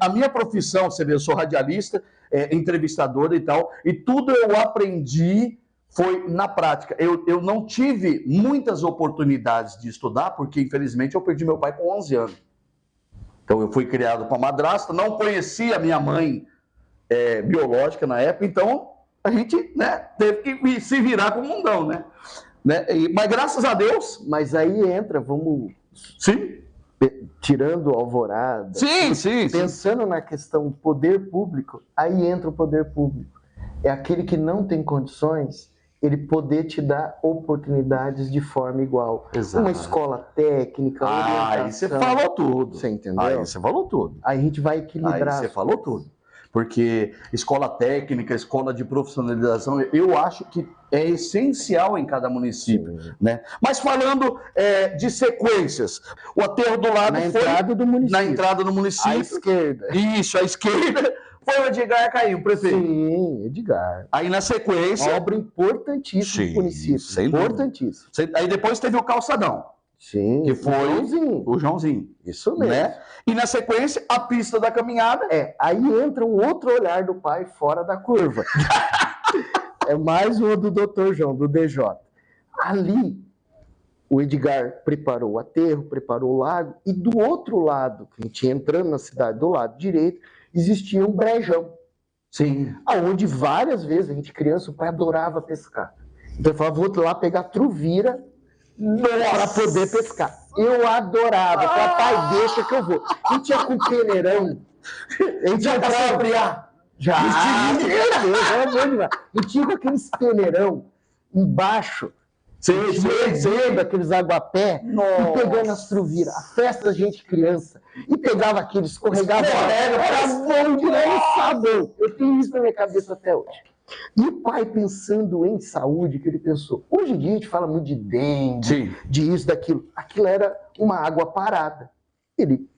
a minha profissão, você vê, eu sou radialista, entrevistador e tal, e tudo eu aprendi foi na prática. Eu não tive muitas oportunidades de estudar, porque infelizmente eu perdi meu pai com 11 anos. Então eu fui criado com a madrasta, não conhecia a minha mãe biológica na época, então a gente, né, teve que se virar com o mundão, né? Mas graças a Deus... Mas aí entra, vamos... Sim. Tirando Alvorada... Sim. Pensando na questão poder público, aí entra o poder público. É aquele que não tem condições, ele poder te dar oportunidades de forma igual. Exato. Uma escola técnica, orientação... Aí você falou tudo. Você entendeu? Aí você falou tudo. Aí a gente vai equilibrar. Aí você falou tudo. Porque escola técnica, escola de profissionalização, eu acho que é essencial em cada município, né? Mas falando de sequências, o aterro do lado na entrada do município. Na entrada do município. À esquerda. Isso, à esquerda. Foi o Edgar Caim, o prefeito. Sim, Edgar. Aí na sequência... Obra importantíssima do município. Importantíssima. Aí depois teve o calçadão. Sim, que foi o Joãozinho. Isso mesmo. Né? E na sequência, a pista da caminhada. Aí entra um outro olhar do pai fora da curva. É mais um do Dr. João, do DJ. Ali, o Edgar preparou o aterro, preparou o lago, e do outro lado, que a gente ia entrando na cidade, do lado direito, existia um brejão. Sim. Onde várias vezes, a gente criança, o pai adorava pescar. Então ele falava, vou lá pegar truvira para poder pescar. Eu adorava. Eu falava, pai, deixa que eu vou. A gente ia com o peneirão. A gente ia pra... Já, meu Deus, era bom demais. A gente ia com aqueles peneirão embaixo. Lembra aqueles aguapé? E pegando as truviras. A festa da gente criança. E pegava aquele, escorregava. Era bom demais, sabão. Eu tenho isso na minha cabeça até hoje. E o pai pensando em saúde, que ele pensou. Hoje em dia a gente fala muito de dengue, de isso, daquilo. Aquilo era uma água parada. Ele,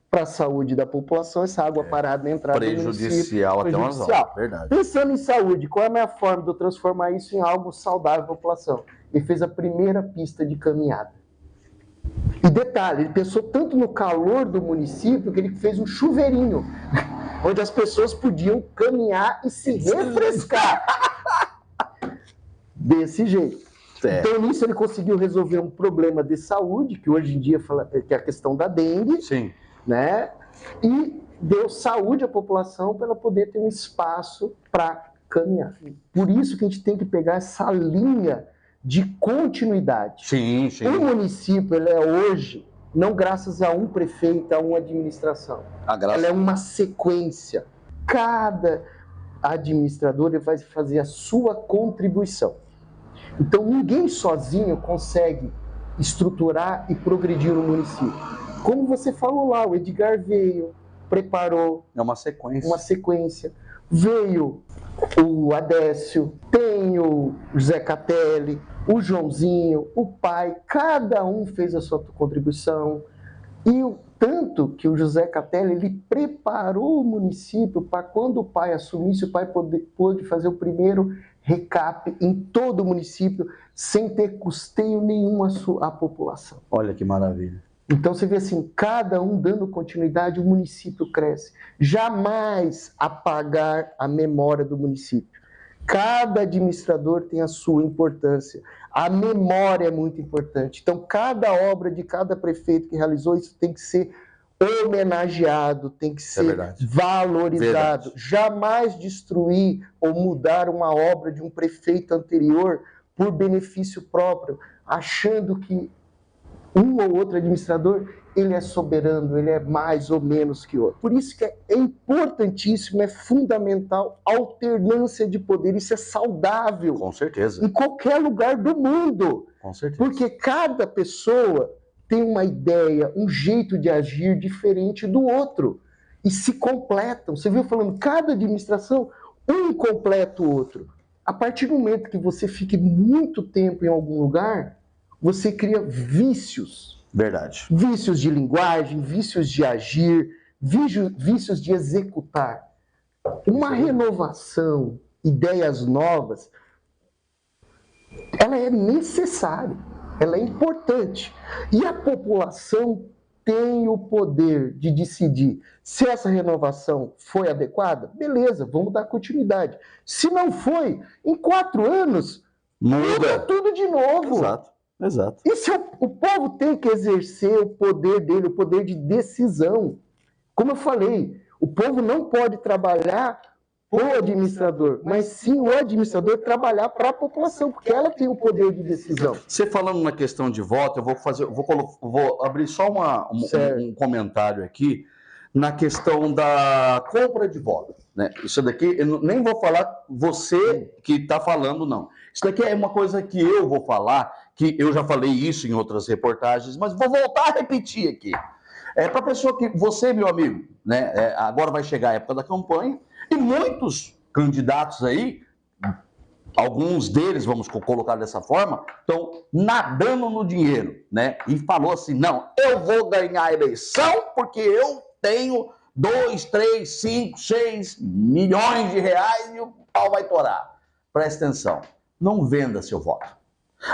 para a saúde da população, essa água parada na entrada do município. Prejudicial até umas horas, verdade. Pensando em saúde, qual é a minha forma de eu transformar isso em algo saudável para a população? Ele fez a primeira pista de caminhada. E detalhe, ele pensou tanto no calor do município que ele fez um chuveirinho, onde as pessoas podiam caminhar e se refrescar. Desse jeito. Então, nisso, ele conseguiu resolver um problema de saúde, que hoje em dia que é a questão da dengue. Sim. Né? E deu saúde à população para ela poder ter um espaço para caminhar. Por isso que a gente tem que pegar essa linha de continuidade. Sim. O município, ele é hoje, não graças a um prefeito, a uma administração. Ela é uma sequência. Cada administrador vai fazer a sua contribuição. Então, ninguém sozinho consegue estruturar e progredir o município. Como você falou lá, o Edgar veio, preparou. É uma sequência. Uma sequência. Veio o Adécio, tem o José Catelli, o Joãozinho, o pai. Cada um fez a sua contribuição. E Tanto que o José Catelli, ele preparou o município para quando o pai assumisse, o pai pôde fazer o primeiro recap em todo o município, sem ter custeio nenhum à população. Olha que maravilha. Então você vê assim, cada um dando continuidade, o município cresce. Jamais apagar a memória do município. Cada administrador tem a sua importância. A memória é muito importante. Então, cada obra de cada prefeito que realizou isso tem que ser homenageado, tem que ser valorizado. Jamais destruir ou mudar uma obra de um prefeito anterior por benefício próprio, achando que um ou outro administrador, ele é soberano, ele é mais ou menos que outro. Por isso que é importantíssimo, é fundamental a alternância de poder. Isso é saudável. Com certeza. Em qualquer lugar do mundo. Com certeza. Porque cada pessoa tem uma ideia, um jeito de agir diferente do outro. E se completam. Você viu falando, cada administração, um completa o outro. A partir do momento que você fique muito tempo em algum lugar, você cria vícios. Verdade. Vícios de linguagem, vícios de agir, vícios de executar. Uma renovação, ideias novas, ela é necessária, ela é importante. E a população tem o poder de decidir se essa renovação foi adequada, beleza, vamos dar continuidade. Se não foi, em 4 anos, muda tudo de novo. Exato. Exato. Isso o povo tem que exercer o poder dele, o poder de decisão. Como eu falei, o povo não pode trabalhar o administrador, mas sim o administrador trabalhar para a população, porque ela tem o poder de decisão. Você falando na questão de voto, vou abrir só um comentário aqui na questão da compra de voto. Né? Isso daqui, eu nem vou falar você que está falando, não. Isso daqui é uma coisa que eu vou falar, que eu já falei isso em outras reportagens, mas vou voltar a repetir aqui. Para a pessoa que, você, meu amigo, né, agora vai chegar a época da campanha, e muitos candidatos aí, alguns deles, vamos colocar dessa forma, estão nadando no dinheiro, né? E falou assim, não, eu vou ganhar a eleição porque eu tenho 2, 3, 5, 6 milhões de reais e o pau vai torar. Presta atenção, não venda seu voto.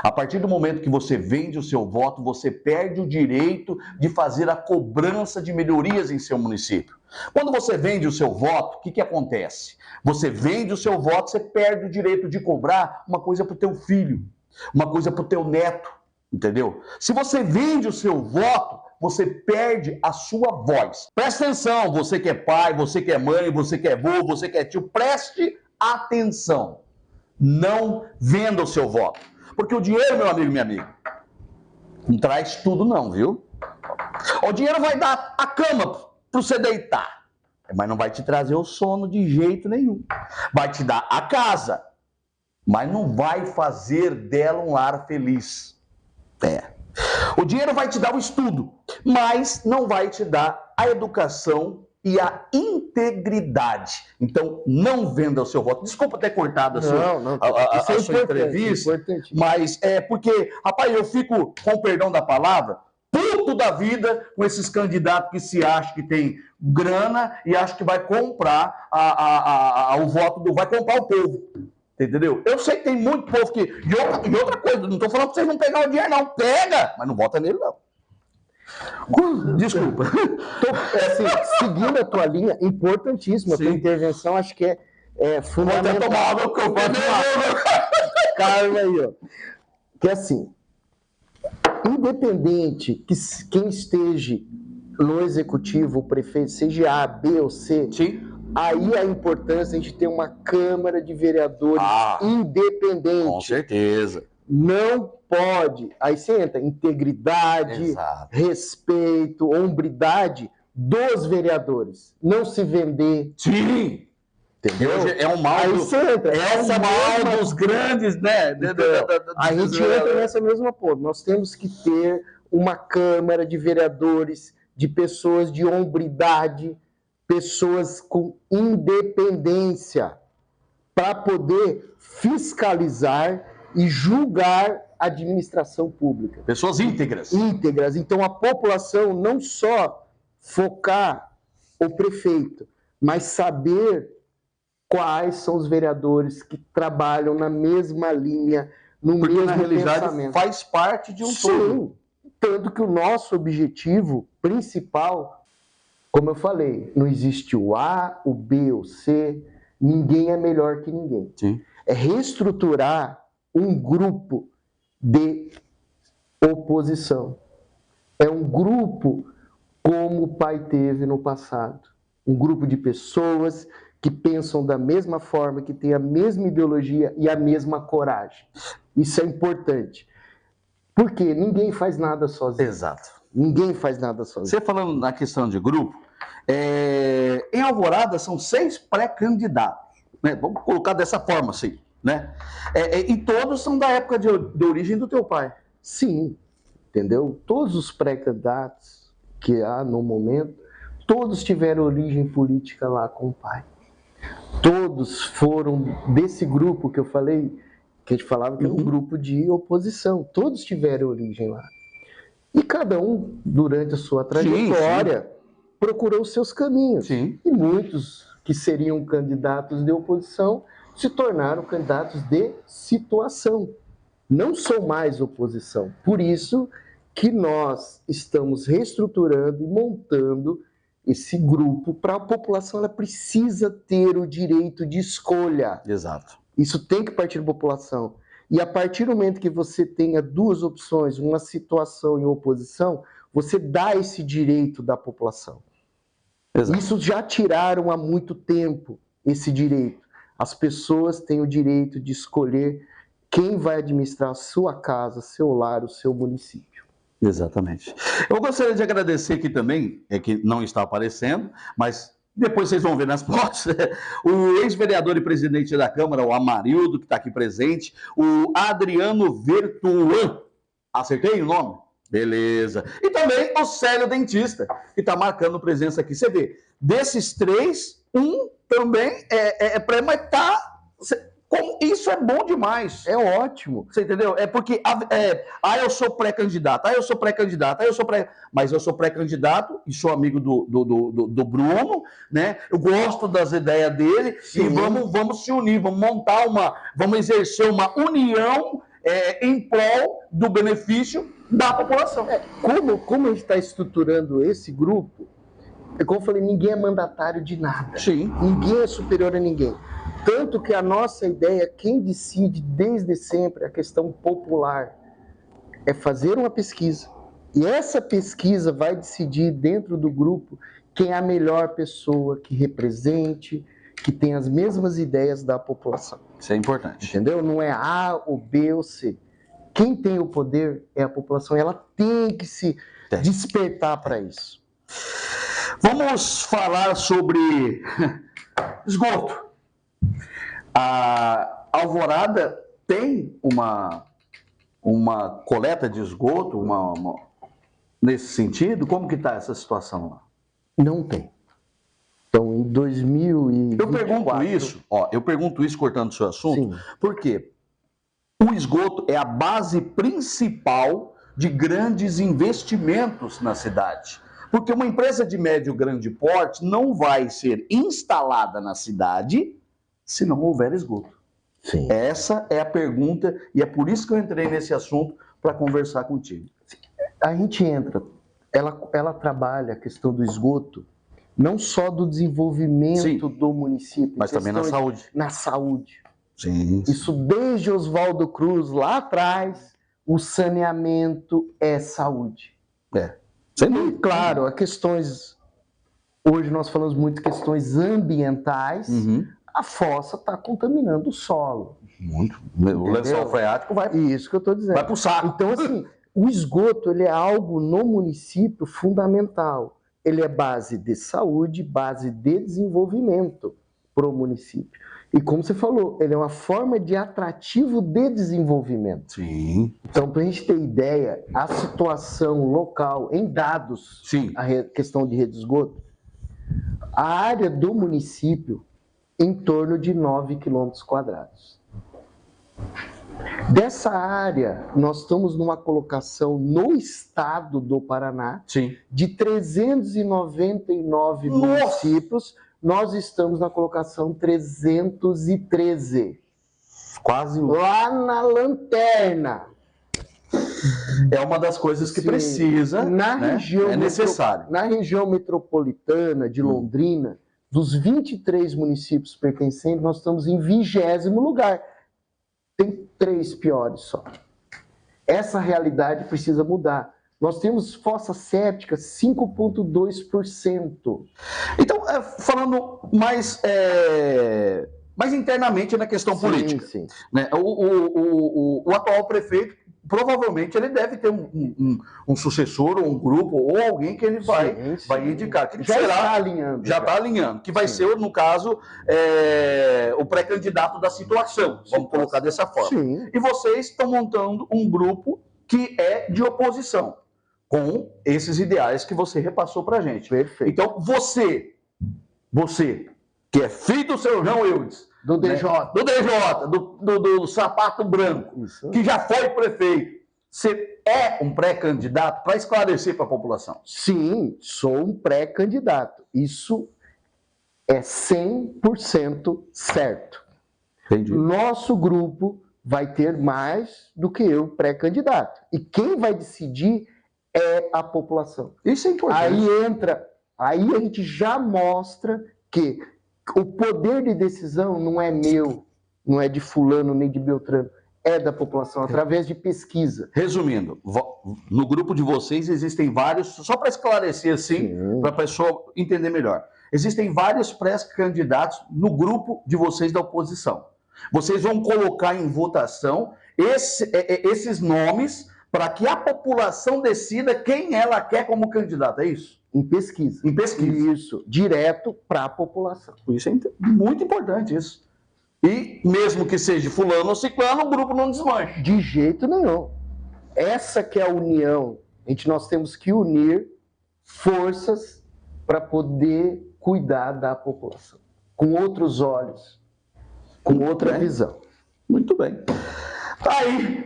A partir do momento que você vende o seu voto, você perde o direito de fazer a cobrança de melhorias em seu município. Quando você vende o seu voto, o que acontece? Você vende o seu voto, você perde o direito de cobrar uma coisa para o teu filho, uma coisa para o teu neto, entendeu? Se você vende o seu voto, você perde a sua voz. Presta atenção, você que é pai, você que é mãe, você que é vô, você que é tio, preste atenção. Não venda o seu voto. Porque o dinheiro, meu amigo e minha amiga, não traz tudo não, viu? O dinheiro vai dar a cama para você deitar, mas não vai te trazer o sono de jeito nenhum. Vai te dar a casa, mas não vai fazer dela um lar feliz. O dinheiro vai te dar o estudo, mas não vai te dar a educação e a integridade. Então, não venda o seu voto. Desculpa ter cortado a sua entrevista, mas é porque, rapaz, eu fico, com o perdão da palavra, puto da vida com esses candidatos que se acham que tem grana e acham que vai comprar o voto vai comprar o povo. Entendeu? Eu sei que tem muito povo que... E outra coisa, não estou falando para vocês não pegar o dinheiro, não. Pega! Mas não vota nele, não. Desculpa. Assim, seguindo a tua linha, importantíssima, a tua intervenção, acho que é fundamental. Vou tomar água, porque eu posso Carlos aí, ó. Que assim, independente que quem esteja no executivo, o prefeito, seja A, B ou C, aí a importância de a gente ter uma Câmara de Vereadores independente. Com certeza. Não pode. Aí você entra integridade, respeito, hombridade dos vereadores. Não se vender. Sim! Entendeu? É um mal, dos grandes, né? A gente entra nessa mesma ponta. Nós temos que ter uma Câmara de Vereadores, de pessoas de hombridade, pessoas com independência, para poder fiscalizar e julgar a administração pública. Pessoas íntegras. Íntegras. Então, a população não só focar o prefeito, mas saber quais são os vereadores que trabalham na mesma linha, no Porque mesmo na realidade pensamento. faz parte de um todo. Sim, tanto que o nosso objetivo principal, como eu falei, não existe o A, o B, o C, ninguém é melhor que ninguém. Sim. É reestruturar um grupo de oposição. É um grupo como o pai teve no passado. Um grupo de pessoas que pensam da mesma forma, que têm a mesma ideologia e a mesma coragem. Isso é importante. Porque ninguém faz nada sozinho. Exato. Ninguém faz nada sozinho. Você falando na questão de grupo, em Alvorada são 6 pré-candidatos, né? Vamos colocar dessa forma, assim, né? E todos são da época de origem do teu pai. Sim, entendeu? Todos os pré-candidatos que há no momento, todos tiveram origem política lá com o pai. Todos foram desse grupo que eu falei, que a gente falava que era um grupo de oposição. Todos tiveram origem lá. E cada um, durante a sua trajetória, procurou os seus caminhos. Sim. E muitos que seriam candidatos de oposição se tornaram candidatos de situação. Não são mais oposição. Por isso que nós estamos reestruturando e montando esse grupo para a população. Ela precisa ter o direito de escolha. Exato. Isso tem que partir da população. E a partir do momento que você tenha duas opções, uma situação e oposição, você dá esse direito da população. Exato. Isso já tiraram há muito tempo, esse direito. As pessoas têm o direito de escolher quem vai administrar a sua casa, seu lar, o seu município. Exatamente. Eu gostaria de agradecer aqui também, que não está aparecendo, mas depois vocês vão ver nas fotos, o ex-vereador e presidente da Câmara, o Amarildo, que está aqui presente, o Adriano Vertuan. Acertei o nome? Beleza. E também o Célio Dentista, que está marcando presença aqui. Você vê, desses 3, um também é pré, mas tá... Isso é bom demais. É ótimo. Você entendeu? É porque, eu sou pré-candidato, eu sou pré-candidato, mas eu sou pré-candidato e sou amigo do Bruno, né? Eu gosto das ideias dele. Sim. E vamos se unir, vamos exercer uma união em prol do benefício da população. Como a gente está estruturando esse grupo, como eu falei, ninguém é mandatário de nada. Sim. Ninguém é superior a ninguém. Tanto que a nossa ideia, quem decide desde sempre a questão popular, é fazer uma pesquisa. E essa pesquisa vai decidir dentro do grupo quem é a melhor pessoa que represente, que tem as mesmas ideias da população. Isso é importante. Entendeu? Não é A, ou B ou C. Quem tem o poder é a população. Ela tem que se despertar para isso. Vamos falar sobre esgoto. A Alvorada tem uma coleta de esgoto, nesse sentido? Como que está essa situação lá? Não tem. Então, em 2024... Eu pergunto isso cortando o seu assunto, Sim. Porque o esgoto é a base principal de grandes investimentos na cidade. Porque uma empresa de médio e grande porte não vai ser instalada na cidade se não houver esgoto. Sim. Essa é a pergunta e é por isso que eu entrei nesse assunto para conversar contigo. A gente entra, ela trabalha a questão do esgoto, não só do desenvolvimento do município, mas também na saúde. Na saúde. Sim. Isso desde Oswaldo Cruz, lá atrás, o saneamento é saúde. E, claro, questões... Hoje nós falamos muito de questões ambientais. A fossa está contaminando o solo. Muito. O lençol freático vai... Isso que eu estou dizendo. Vai para o saco. Então, assim, o esgoto ele é algo no município fundamental. Ele é base de saúde, base de desenvolvimento para o município. E como você falou, ele é uma forma de atrativo de desenvolvimento. Sim. Então, para a gente ter ideia, a situação local, em dados, a questão de rede de esgoto, a área do município em torno de 9 quilômetros quadrados. Dessa área, nós estamos numa colocação no estado do Paraná, Sim. de 399 municípios, nós estamos na colocação 313. Quase lá na lanterna. É uma das coisas que precisa, na né? região É necessário. Na região metropolitana de Londrina, dos 23 municípios pertencentes, nós estamos em 20º lugar. Tem 3 piores só. Essa realidade precisa mudar. Nós temos fossa séptica 5,2%. Então, falando mais internamente na questão política, Sim. né? O atual prefeito, provavelmente, ele deve ter um sucessor, ou um grupo, ou alguém que ele vai indicar. Que Já está alinhando. Já está alinhando. Que vai ser, no caso, o pré-candidato da situação. Vamos colocar dessa forma. Sim. E vocês estão montando um grupo que é de oposição, com esses ideais que você repassou para a gente. Perfeito. Então, você, que é filho do seu João Eudes, do DJ, né? do sapato branco, isso, que já foi prefeito, você é um pré-candidato para esclarecer para a população? Sim, sou um pré-candidato. Isso é 100% certo. Entendi. Nosso grupo vai ter mais do que eu pré-candidato. E quem vai decidir é a população. Isso é importante. Aí a gente já mostra que o poder de decisão não é meu, não é de fulano nem de Beltrano, é da população, através de pesquisa. Resumindo, no grupo de vocês existem vários, só para esclarecer assim, para a pessoa entender melhor, existem vários pré-candidatos no grupo de vocês da oposição. Vocês vão colocar em votação esses nomes para que a população decida quem ela quer como candidato, é isso? Em pesquisa. Em pesquisa. Isso, direto para a população. Isso é muito importante, isso. E mesmo que seja fulano ou ciclano, o grupo não desmancha. De jeito nenhum. Essa que é a união. Nós temos que unir forças para poder cuidar da população. Com outros olhos, com outra visão. Muito bem. Tá aí,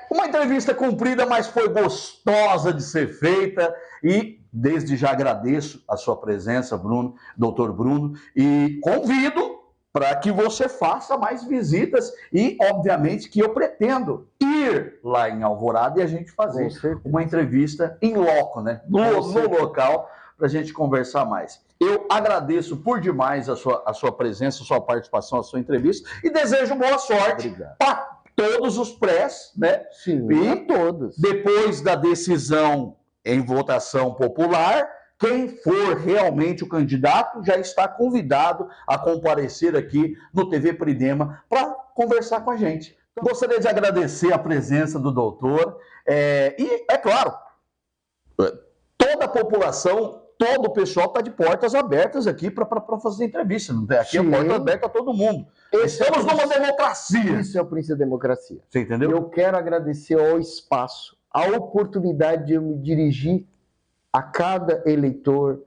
uma entrevista comprida, mas foi gostosa de ser feita, e desde já agradeço a sua presença, Bruno, doutor Bruno, e convido para que você faça mais visitas e, obviamente, que eu pretendo ir lá em Alvorada e a gente fazer uma entrevista em loco, né? No local, para a gente conversar mais. Eu agradeço por demais a sua presença, a sua participação, a sua entrevista, e desejo boa sorte para todos os prés, né? Sim, e todos. Depois da decisão em votação popular, quem for realmente o candidato já está convidado a comparecer aqui no TV Pridema para conversar com a gente. Eu gostaria de agradecer a presença do doutor e, é claro, toda a população, todo o pessoal está de portas abertas aqui para fazer entrevista. Aqui é porta aberta a todo mundo. Estamos numa democracia. Isso é o princípio da democracia. Você entendeu? Eu quero agradecer ao espaço, a oportunidade de eu me dirigir a cada eleitor,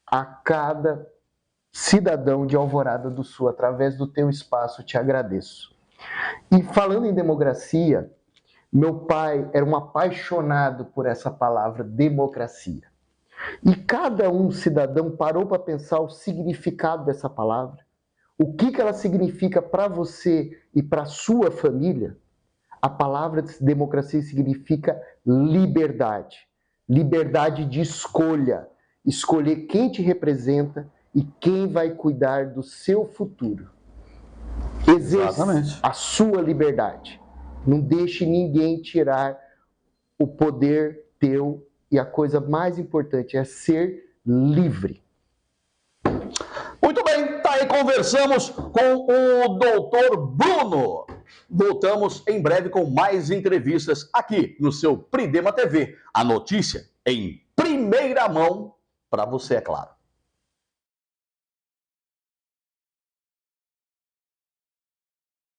a cada cidadão de Alvorada do Sul, através do teu espaço, te agradeço. E falando em democracia, meu pai era um apaixonado por essa palavra democracia. E cada cidadão parou para pensar o significado dessa palavra, o que ela significa para você e para a sua família. A palavra democracia significa liberdade. Liberdade de escolha. Escolher quem te representa e quem vai cuidar do seu futuro. Exerça a sua liberdade. Não deixe ninguém tirar o poder teu. E a coisa mais importante é ser livre. Muito bem, tá aí, conversamos com o doutor Bruno. Voltamos em breve com mais entrevistas aqui no seu Pridema TV. A notícia em primeira mão para você, é claro.